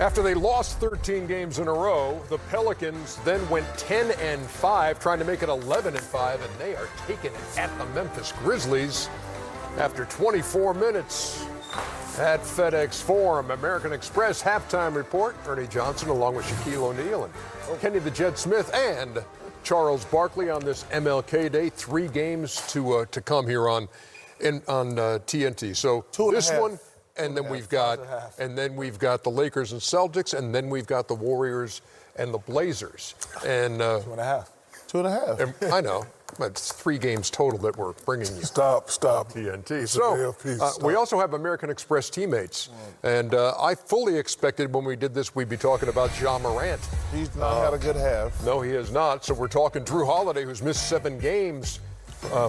After they lost 13 games in a row, the Pelicans then went 10-5, trying to make it 11-5, and they are taking it at the Memphis Grizzlies after 24 minutes at FedEx Forum. American Express halftime report. Ernie Johnson along with Shaquille O'Neal and Kenny the Jet Smith and Charles Barkley on this MLK Day. 3 games to come here on TNT. So this one. And then we've got the Lakers and Celtics, and then we've got the Warriors and the Blazers. And 2.5. 2.5. I know, but it's 3 games total that we're bringing you. Stop. TNT. So we also have American Express teammates, and I fully expected when we did this we'd be talking about Ja Morant. He's not had a good half. No, he has not. So we're talking Drew Holiday, who's missed 7 games.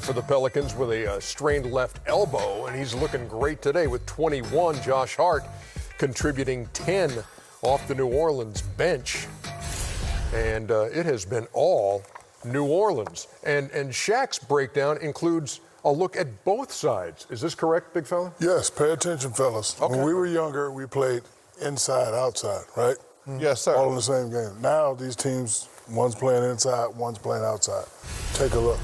For the Pelicans with a strained left elbow, and he's looking great today with 21. Josh Hart contributing 10 off the New Orleans bench, and it has been all New Orleans. And Shaq's breakdown includes a look at both sides. Is this correct, big fella? Yes, pay attention, fellas. Okay. When we were younger, we played inside, outside, right? Yes, sir. All in the same game. Now these teams, one's playing inside, one's playing outside. Take a look.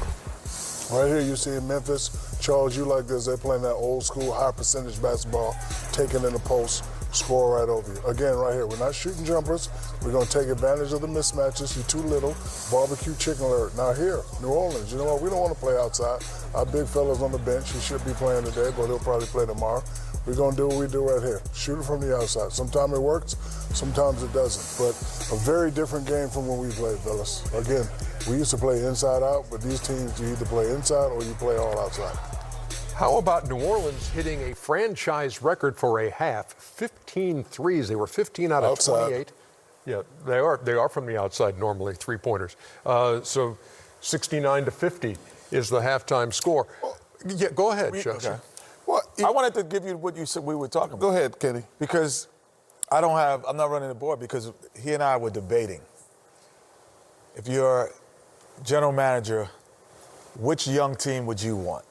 Right here, you see in Memphis, Charles, you like this, they're playing that old school high percentage basketball, taking in the post, score right over you. Again, right here, we're not shooting jumpers. We're going to take advantage of the mismatches. You're too little. Barbecue chicken alert. Now here, New Orleans, you know what? We don't want to play outside. Our big fella's on the bench. He should be playing today, but he'll probably play tomorrow. We're going to do what we do right here. Shoot it from the outside. Sometimes it works, sometimes it doesn't. But a very different game from when we played, fellas. Again, we used to play inside out, but these teams, you either play inside or you play all outside. How about New Orleans hitting a franchise record for a half? 15 threes. They were 15 out of Outside. 28. Yeah, they are from the outside normally, 3-pointers. So 69-50 is the halftime score. Yeah, go ahead, Chuck. Okay. Well, I wanted to give you what you said we were talking about. Go ahead, Kenny. Because I'm not running the board because he and I were debating. If you're general manager, which young team would you want?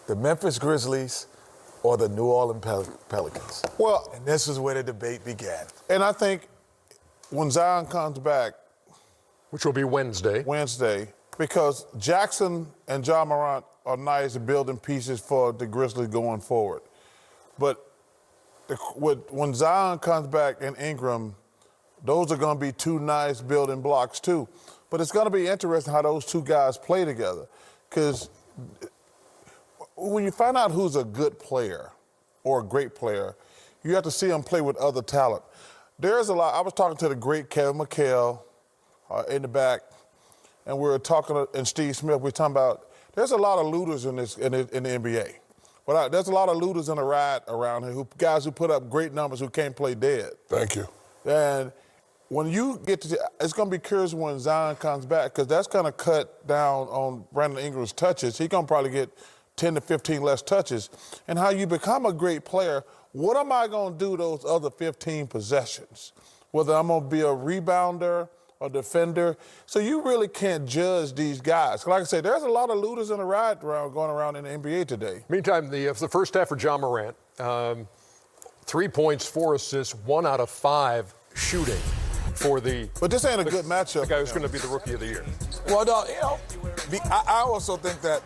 The Memphis Grizzlies or the New Orleans Pelicans? Well, and this is where the debate began. and I think when Zion comes back, Which will be Wednesday. because Jackson and Ja Morant are nice building pieces for the Grizzlies going forward. But when Zion comes back and Ingram, those are going to be 2 nice building blocks too. But it's going to be interesting how those 2 guys play together. Because when you find out who's a good player or a great player, you have to see them play with other talent. There's a lot. I was talking to the great Kevin McHale in the back, and we were talking, and Steve Smith, we were talking about there's a lot of looters in the NBA. But there's a lot of looters in the ride around here, guys who put up great numbers who can't play dead. Thank you. And when you get to, it's going to be curious when Zion comes back because that's going to cut down on Brandon Ingram's touches. He's going to probably get 10 to 15 less touches. And how you become a great player, what am I going to do those other 15 possessions? Whether I'm going to be a rebounder, a defender. So you really can't judge these guys. Like I said, there's a lot of looters in the ride going around in the NBA today. Meantime, the first half for Ja Morant, 3 points, 4 assists, 1 out of 5 shooting for the. But this ain't a good matchup. The guy who's going to be the Rookie of the Year. Well, no, I also think that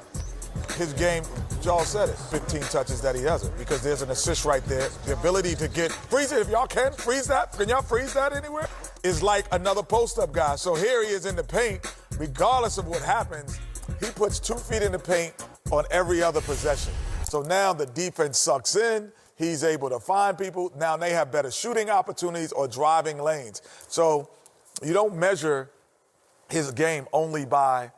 his game, Joel said it, 15 touches that he doesn't because there's an assist right there. The ability to freeze it, if y'all can freeze that, can y'all freeze that anywhere? Is like another post-up guy. So here he is in the paint, regardless of what happens, he puts 2 feet in the paint on every other possession. So now the defense sucks in, he's able to find people. Now they have better shooting opportunities or driving lanes. So you don't measure his game only by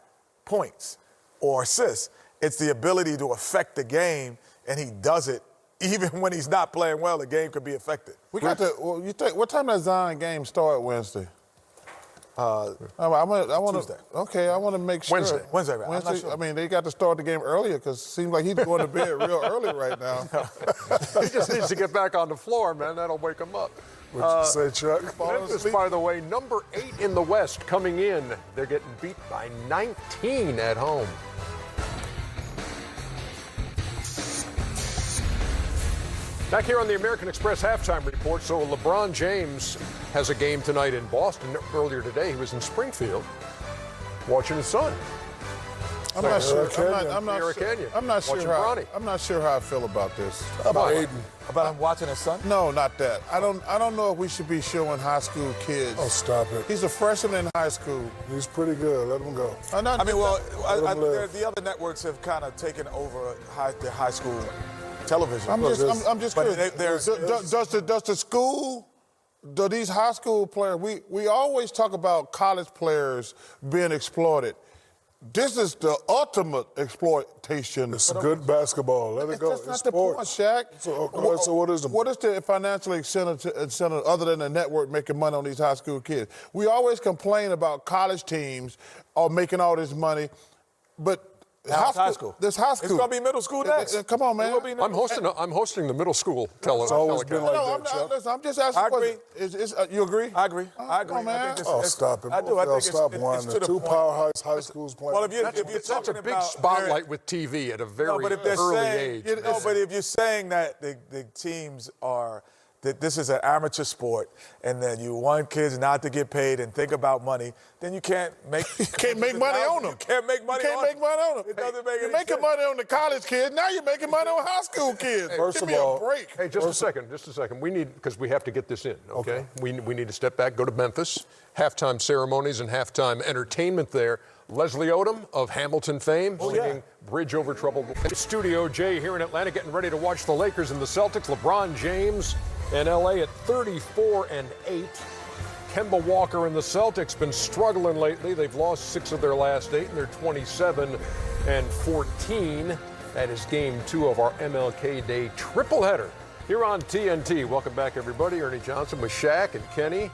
points or assists. It's the ability to affect the game, and he does it. Even when he's not playing well, the game could be affected. What time does Zion game start Wednesday? Tuesday. Okay, I want to make sure. Wednesday. I'm not sure. I mean, they got to start the game earlier because it seems like he's going to bed real early right now. He just needs to get back on the floor, man. That'll wake him up. What'd you say, Chuck? Memphis, by the way, number 8 in the West coming in. They're getting beat by 19 at home. Back here on the American Express halftime report. So LeBron James has a game tonight in Boston. Earlier today, he was in Springfield watching his son. I'm not sure. I'm not sure how I feel about this. About Aiden. About him watching his son? No, not that. I don't know if we should be showing high school kids. Oh, stop it. He's a freshman in high school. He's pretty good. Let him go. The other networks have kind of taken over the high school television. I'm just curious. Does the school, do these high school players, we always talk about college players being exploited. This is the ultimate exploitation. It's good basketball. Let it go. That's not the point, Shaq. So what is the What is the financial incentive other than the network making money on these high school kids? We always complain about college teams are making all this money, but high school. This high school. It's going to be middle school next. Come on, man. I'm hosting the middle school It's always been like No, that, Chuck. I'm just asking. I agree. You agree? I agree. I agree. Come on, man. Stop it. I do. I think stop it's one. to the Two point. powerhouse high schools playing. Well, if you're That's talking a big about spotlight with TV at a very early age. No, but if you're saying that the teams are that this is an amateur sport and then you want kids not to get paid and think about money, then you can't make money on them. You can't make money on them. It doesn't make any You're making sense. money on the college kids. Now you're making money on high school kids. First Give of me all- a break. Hey, just a second. We need, because we have to get this in, okay? We need to step back, go to Memphis, halftime ceremonies and halftime entertainment there. Leslie Odom of Hamilton fame, singing Bridge Over Troubled Water. Studio J here in Atlanta, getting ready to watch the Lakers and the Celtics. LeBron James in LA at 34-8. Kemba Walker and the Celtics been struggling lately. They've lost 6 of their last 8, and they're 27-14. That is game 2 of our MLK Day triple header here on TNT. Welcome back, everybody. Ernie Johnson with Shaq and Kenny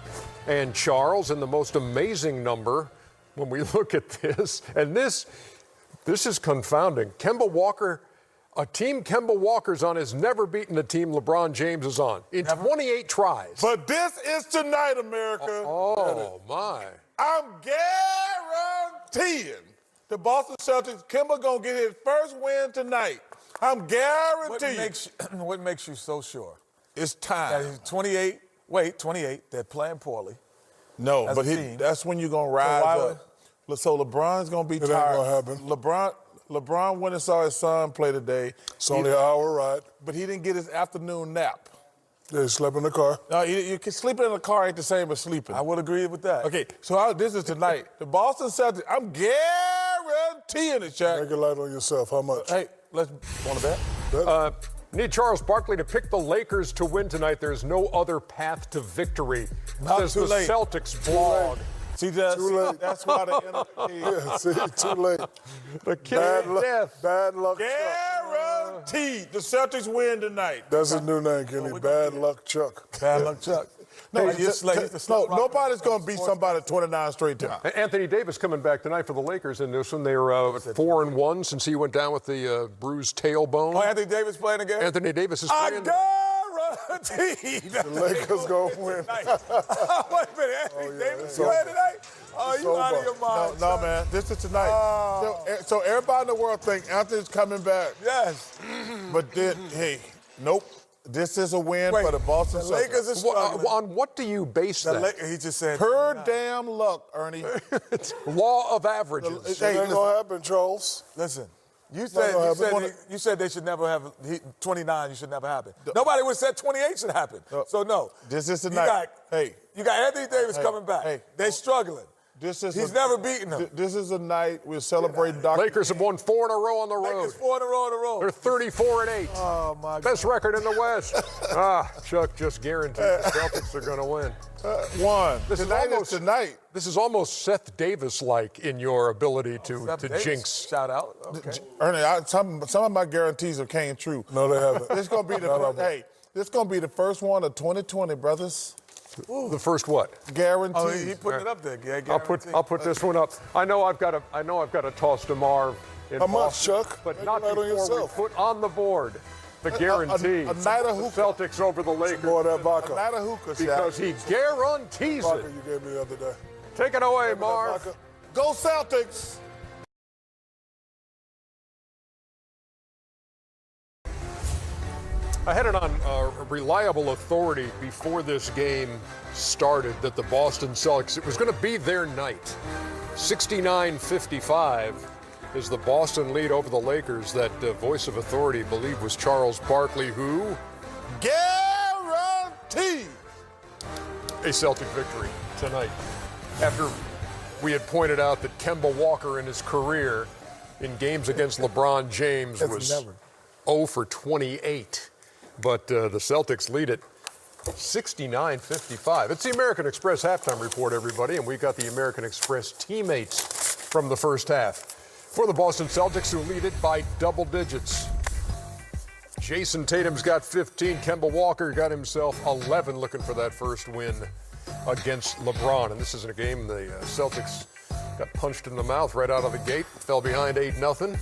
and Charles, and the most amazing number when we look at this, and this is confounding. Kemba Walker, a team Kemba Walker's on has never beaten a team LeBron James is on in 28 tries. But this is tonight, America. Oh, my. I'm guaranteeing the Boston Celtics, Kemba gonna get his first win tonight. I'm guaranteeing. What makes you so sure? It's That time. he's 28. They're playing poorly. No, as but a team. that's when you're gonna rise why up. So LeBron's gonna be ain't tired. gonna happen. LeBron went and saw his son play today. It's only an hour ride. But he didn't get his afternoon nap. They slept in the car. No, you can sleeping in the car ain't the same as sleeping. I would agree with that. Okay, so this is tonight. The Boston Celtics, I'm guaranteeing it, Shaq. Make it light on yourself. How much? Hey, let's want to bet? Need Charles Barkley to pick the Lakers to win tonight. There's no other path to victory, says too the late. Celtics blog. See, Too late. that's why the Yeah, see, too late. The king Bad of luck. death. Bad luck. Chuck. guaranteed the Celtics win tonight. That's his new name, Kenny. Bad luck, Chuck. Bad luck, Chuck. No, No, nobody's going to beat somebody 29 straight times. And Anthony Davis coming back tonight for the Lakers in this one. They're 4-1 since he went down with the bruised tailbone. Oh, Anthony Davis playing again? Anthony Davis is I playing. guarantee The Lakers going to win. Wait a minute, Anthony Davis it's playing over. tonight? Oh, you out of your mind. No, man, this is tonight. So everybody in the world think Anthony's coming back. Yes. But then, hey, nope. This is a win Wait, for the Boston the Celtics. Lakers are struggling. On what do you base that? He just said. Per damn luck, Ernie. Law of averages. It ain't going to happen, Charles. Listen. You gonna happen. said they should never have 29. You should never happen. Nobody would say 28 should happen. So no. This is the night. You got Anthony Davis coming back. Hey. They're struggling. He's never beaten them. This is a night we're celebrating Dr. Lakers have won 4 in a row on the road. Lakers 4 in a row. They're 34-8. Oh my God. Best record in the West. Chuck just guaranteed the Celtics are going to win. One. This Tonight is is tonight. This is almost Seth Davis-like in your ability to Davis, jinx. Shout out. Okay. Ernie, some of my guarantees have came true. No, they haven't. This is gonna be this gonna be the first one of 2020, brothers. The first what? Guaranteed. Oh, he putting it up there. Yeah, I'll put this one up. I know I've got to toss to Marv in How much, Boston, Chuck? but Make not it light on before we yourself. put on the board the guarantee. a night of hookah. Celtics over the Lakers More of that vodka. Not a hookah, because Shaq. he guarantees Vodka it. you gave me the other day. Take it away, That Marv. vodka. Go Celtics. I had it on reliable authority before this game started that the Boston Celtics, it was going to be their night. 69-55 is the Boston lead over the Lakers. That voice of authority, I believe, was Charles Barkley, who Guaranteed a Celtic victory tonight. After we had pointed out that Kemba Walker in his career in games against LeBron James was 0 for 28. But the Celtics lead it 69-55. It's the American Express halftime report, everybody, and we got the American Express teammates from the first half. For the Boston Celtics, who lead it by double digits. Jason Tatum's got 15. Kemba Walker got himself 11, looking for that first win against LeBron. And this is in a game the Celtics got punched in the mouth right out of the gate, fell behind 8-0.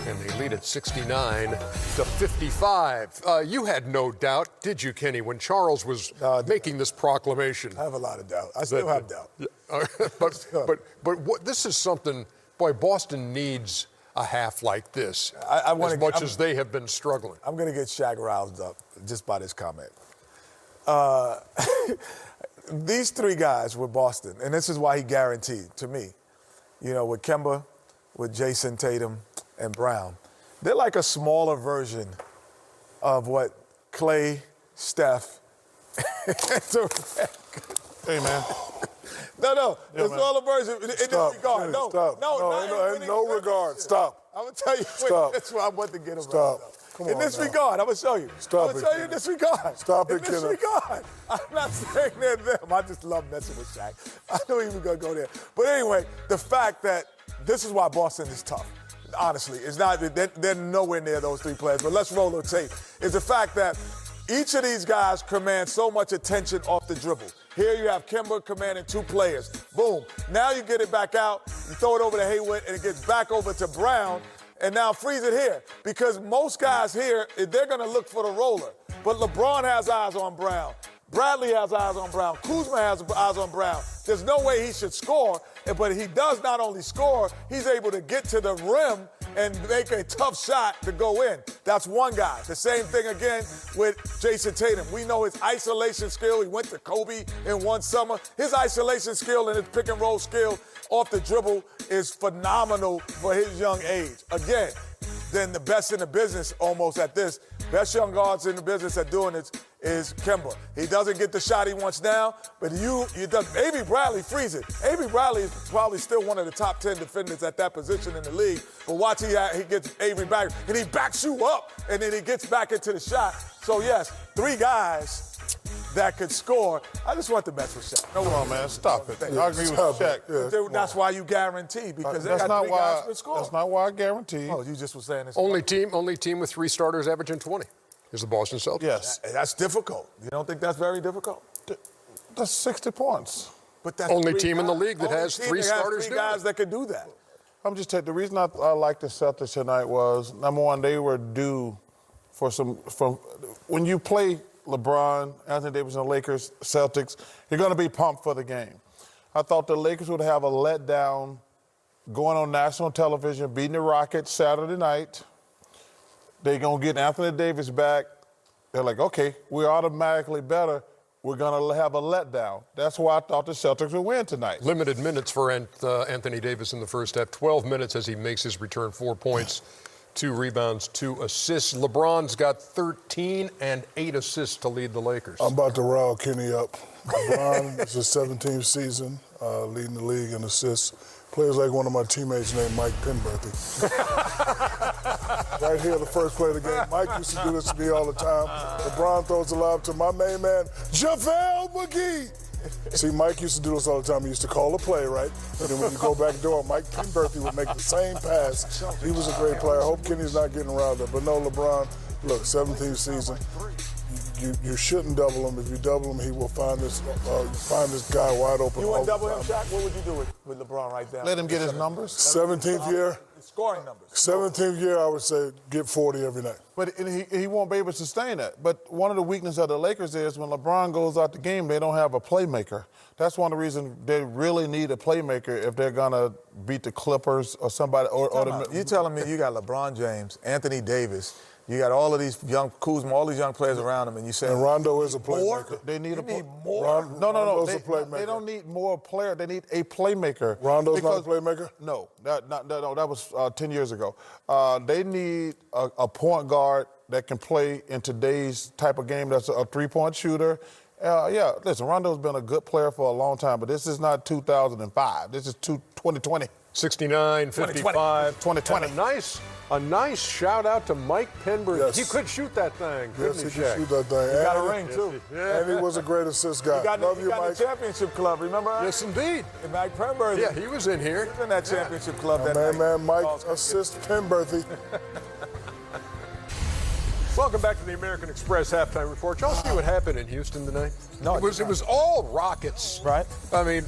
And they lead at 69-55. You had no doubt, did you, Kenny, when Charles was making this proclamation? I have a lot of doubt. I still have doubt. But what, this is something, boy, Boston needs a half like this as much as they have been struggling. I'm going to get Shaq roused up just by this comment. These three guys with Boston, and this is why he guaranteed to me, you know, with Kemba, with Jason Tatum, and Brown, they're like a smaller version of what Clay, Steph, Hey, man. No, Yeah, a smaller version in this regard. Stop. No regard. Stop. I'm going to tell you, Stop. that's why I want to get him Stop. Come in on this now. regard, I'm going to show you. Stop I'm going it, to show you in Kenneth. this regard. Stop in it, this Kenneth. regard. I'm not saying they're them. I just love messing with Shaq. I knew he was going to go there. But anyway, the fact that this is why Boston is tough. Honestly, it's not, they're nowhere near those three players, but let's roll the tape. It's the fact that each of these guys command so much attention off the dribble. Here you have Kemba commanding two players. Boom. Now you get it back out, you throw it over to Hayward, and it gets back over to Brown, and now freeze it here. Because most guys here, they're going to look for the roller. But LeBron has eyes on Brown. Bradley has eyes on Brown. Kuzma has eyes on Brown. There's no way he should score, but he does not only score, he's able to get to the rim and make a tough shot to go in. That's one guy. The same thing again with Jason Tatum. We know his isolation skill. He went to Kobe in one summer. His isolation skill and his pick and roll skill off the dribble is phenomenal for his young age. Again, then the best in the business almost at this. Best young guards in the business at doing it is Kemba. He doesn't get the shot he wants now, but Avery Bradley frees it. Avery Bradley is probably still one of the top 10 defenders at that position in the league, but watch he gets Avery back, and he backs you up, and then he gets back into the shot. So yes, three guys that could score. I just want to mess with Shaq. Come on, man. Stop it. I agree with Stop Shaq. it. Yeah. That's why you guarantee, because they That's got not three guys why. who could score. That's not why I guarantee. Oh, you just were saying this. Only team with three starters averaging 20 is the Boston Celtics. Yes. That's difficult. You don't think that's very difficult? That's 60 points. But that's Only three team in the guys. league that Only has team three that starters three doing guys it. that could do that. I'm just telling you, the reason I like the Celtics tonight was, number one, they were due for when you play LeBron, Anthony Davis, and the Lakers, Celtics, you're going to be pumped for the game. I thought the Lakers would have a letdown going on national television, beating the Rockets Saturday night. They're going to get Anthony Davis back. They're like, okay, we're automatically better. We're going to have a letdown. That's why I thought the Celtics would win tonight. Limited minutes for Anthony Davis in the first half. 12 minutes as he makes his return. 4 points, 2 rebounds, 2 assists. LeBron's got 13 and 8 assists to lead the Lakers. I'm about to rile Kenny up. LeBron is his 17th season, leading the league in assists. Plays like one of my teammates named Mike Penberthy. Right here, the first play of the game. Mike used to do this to me all the time. LeBron throws the lob to my main man, JaVale McGee. See, Mike used to do this all the time. He used to call a play, right? And then when you go back door, Mike Penberthy would make the same pass. He was a great player. I hope Kenny's not getting riled up. But no, LeBron, look, 17th season. You shouldn't double him. If you double him, he will find this guy wide open. You wouldn't double him, Shaq? What would you do with LeBron right now? Let him get his numbers. 17th year. Scoring numbers. 17th year, I would say get 40 every night. But he won't be able to sustain that. But one of the weaknesses of the Lakers is when LeBron goes out the game, they don't have a playmaker. That's one of the reasons they really need a playmaker if they're going to beat the Clippers or somebody. You telling me you got LeBron James, Anthony Davis, You got all of these young Kuzma, all these young players around him, and you say, And Rondo is a more? playmaker. They need more? No. Rondo's a playmaker. They don't need more player. They need a playmaker. Rondo's not a playmaker? No, that was 10 years ago. They need a point guard that can play in today's type of game. That's a three-point shooter. Listen, Rondo's been a good player for a long time, but this is not 2005. This is 2020. 69, 55. 2020. And a nice shout out to Mike Penberg. Yes. He could shoot that thing. Yes, he couldn't can shoot that thing. He got a And- ring, too. And he was a great assist guy. Love He you, got Mike. the championship club, remember? Yes, indeed. And Mike Penberthy. Yeah, he was in here. He was in that championship club that Man, night. Mike assist Penberthy. Welcome back to the American Express halftime report. Y'all see what happened in Houston tonight? No, it was all Rockets. Right. I mean,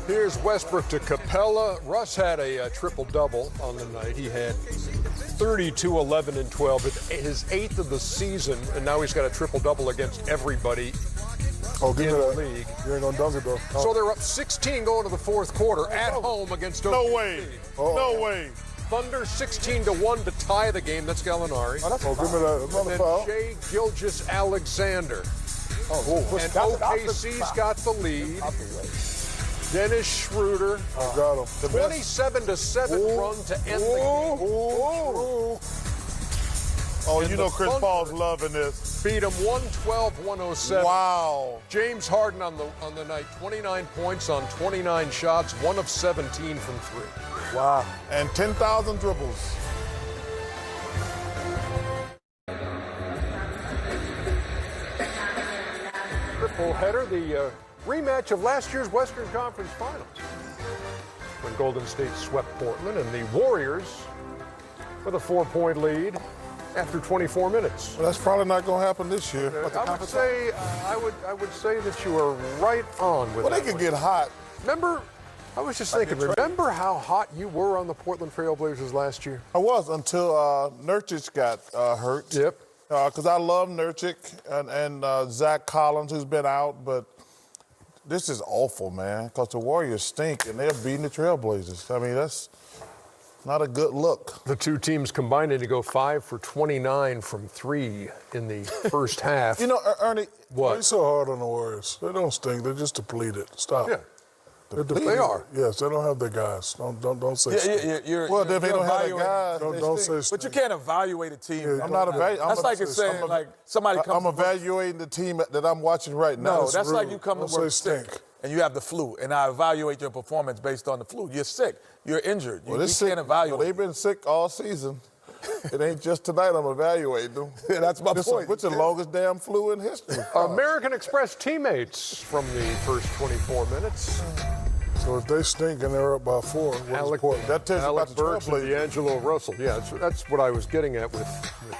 here's Westbrook to Capella. Russ had a triple-double on the night. He had 32, 11, and 12. His 8th of the season, and now he's got a triple-double against everybody Give me in the that. league. You ain't gonna dunk it, though. So they're up 16 going to the fourth quarter at home against No OKC. way. No way. Thunder 16-1 to tie the game. That's Gallinari. Give me that. And Another then foul. Shai Gilgeous-Alexander. And OKC's got the lead. Dennis Schroeder. I got him. 27-7 run to end the game. Oh, And you the know Chris Thunder Paul's loving this. Beat him 112-107. Wow. James Harden on the night, 29 points on 29 shots, 1 of 17 from 3. Wow. And 10,000 dribbles. Triple header, the rematch of last year's Western Conference Finals, when Golden State swept Portland, and the Warriors with a 4-point lead after 24 minutes. Well, that's probably not going to happen this year. I would say that you are right on with Well, that they could one. get hot. Remember, I was just thinking, remember how hot you were on the Portland Trailblazers last year? I was until Nurkic got hurt. Yep. Because I love Nurkic and Zach Collins, who's been out, but this is awful, man, because the Warriors stink, and they're beating the Trailblazers. I mean, that's not a good look. The two teams combining to go 5 for 29 from 3 in the first half. You know, Ernie, What? They're so hard on the Warriors. They don't stink. They're just depleted. Stop. Yeah. They're They depleted. are. Yes, they don't have their guys. Don't say stink. Well, if they don't have their guys, don't say stink. But you can't evaluate a team. I'm not evaluating. That's like it's saying, like, somebody comes I'm evaluating the team that I'm watching right now. No, that's like you come to Don't work say sick stink. and you have the flu, and I evaluate your performance based on the flu. You're sick. You're injured. You This can't evaluate. They've been sick all season. It ain't just tonight I'm evaluating them. That's my point. What's the longest damn flu in history? American Express teammates from the first 24 minutes. So if they stink and they're up by 4, what's Alec, important? That tells you Alec about the Burks and Trailblazers. D'Angelo Russell. Yeah, that's what I was getting at with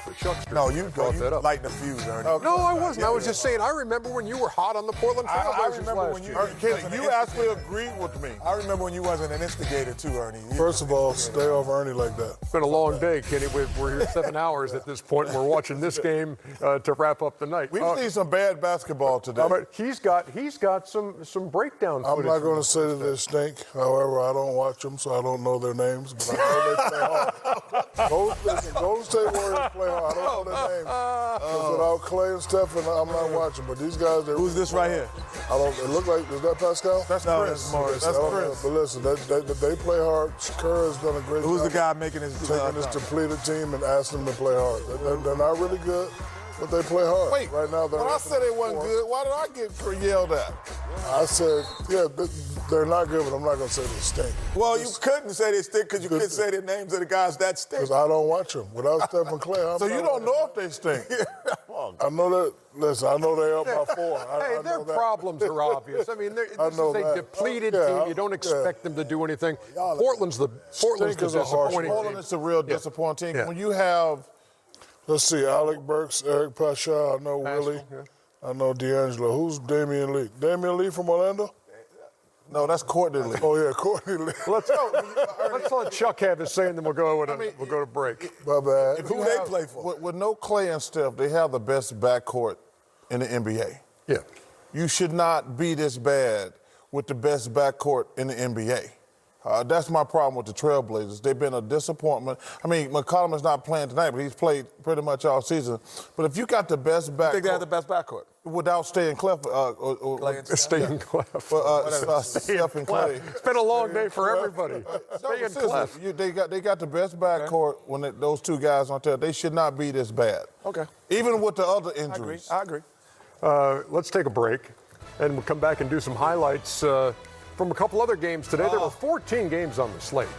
the Chuckster. No, you brought that up. lighting the fuse, Ernie. No, I wasn't. I was just saying, I remember when you were hot on the Portland I Trailblazers remember last when you- year. Kenny, you actually agreed with me. I remember when you wasn't an instigator too, Ernie. First of all, stay off Ernie like that. It's been a long day, Kenny. We're here 7 hours at this point. We're watching this game to wrap up the night. We've seen some bad basketball today. But he's got some breakdown I'm footage. not going to say that they stink. However, I don't watch them, so I don't know their names. But I know they play hard. Golden State Warriors play hard. I don't know their names. 'Cause without Clay and Stephen, I'm not watching. But these guys, Who's this right here? I don't. It look like is that Pascal? That's No, Chris. that's Morris. I That's don't know. Chris. But listen, they play hard. Kerr has done a great Who's the job guy making his taking this depleted team and asking them to play hard. They're not really good, but they play hard. Wait, right now they're. when I said they wasn't good, why did I get yelled at? I said, yeah, they're not good, but I'm not going to say they stink. Well, you couldn't say they stink because you couldn't say the names of the guys that stink. Because I don't watch them. Without Stephen Clay, I'm So you not don't know if they stink. I know that. Listen, I know they're up by 4. Hey, I their know that. problems are obvious. I mean, this I is know a that. depleted Yeah, team. You don't expect them to do anything. Y'all- Portland's the Stink is a harsh disappointing word. team. Portland is a real disappointing. Yeah. When you have Let's see, Alec Burks, Eric Pasha, I know Pascal, Willie. yeah. I know D'Angelo. Who's Damian Lee? Damian Lee from Orlando? no, that's Courtney Lee. Oh, yeah, Courtney Lee. Let's let Chuck have his say, and then we'll go to break. My bad. If Who you they have- play for? With no Clay and Steph, they have the best backcourt in the NBA. Yeah. You should not be this bad with the best backcourt in the NBA. That's my problem with the Trailblazers. They've been a disappointment. I mean, McCollum is not playing tonight, but he's played pretty much all season. But if you got the best backcourt, I think they have the best backcourt. Without staying Clef, Staying Clef. Steph and Clay. It's been a long day for everybody. Staying Clef. They got the best backcourt when those two guys on there. They should not be this bad. Okay. Even with the other injuries. I agree. Let's take a break, and we'll come back and do some highlights from a couple other games today. There were 14 games on the slate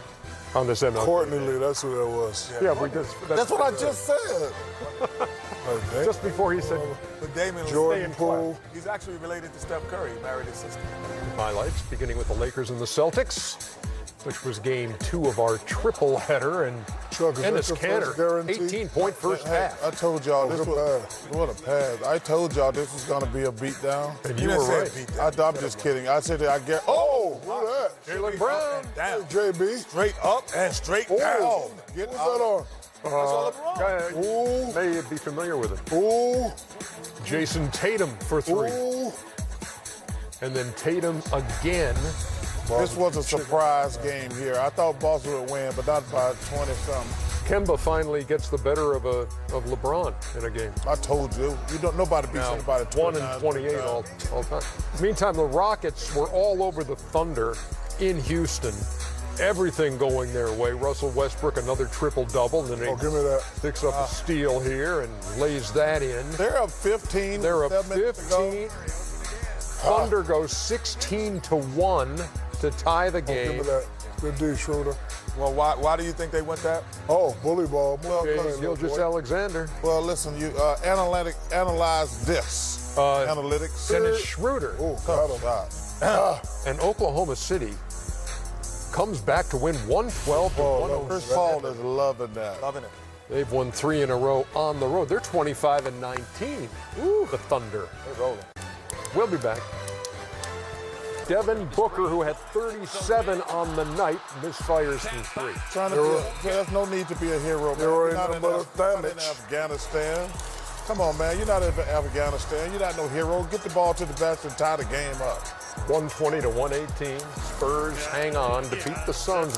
on this MLB. Courtney Lee, that's who that was. Yeah, That's what I just said. Just before he said But Damon Jordan Poole. He's actually related to Steph Curry. He married his sister. highlights, beginning with the Lakers and the Celtics, which was game 2 of our triple header, and Chuck, is Ennis that your first Canner, guarantee? 18-point first half. I told y'all this was what a pass. I told y'all this was gonna be a beatdown. And you were right. I'm just kidding. I said that I get. Oh, who that? Jaylen Brown. Down. JB. Straight up and straight down. Oh, get What's out. that on? You may be familiar with him. Ooh. Jason Tatum for 3. Ooh. And then Tatum again. This was a surprise game here. I thought Boston would win, but not by 20-something. Kemba finally gets the better of LeBron in a game. I told you. Nobody beats Now, anybody 1 29 and 28 all time. Meantime, the Rockets were all over the Thunder in Houston. Everything going their way. Russell Westbrook, another triple-double. And then he Give me that. picks up a steal here and lays that in. They're up 15. They're up 7 minutes to go. 15. Thunder goes 16-1 to tie the Give me game. that. Good D, Schroeder. Well, why do you think they went that? Oh, bully ball. Gilgeous-Alexander. Well, listen, you analyze this. Analytics. Dennis Schroeder. Oh, got him. And Oklahoma City comes back to win 112-106. Chris Paul is loving that. Loving it. They've won 3 in a row on the road. They're 25-19. The Thunder. They're rolling. We'll be back. Devin Booker, who had 37 on the night, misfires from 3. There's no need to be a hero, man. There You're ain't not nothing in but a Afghanistan. Come on, man. You're not in Afghanistan. You're not no hero. Get the ball to the basket and tie the game up. 120-118. Spurs hang on to beat the Suns.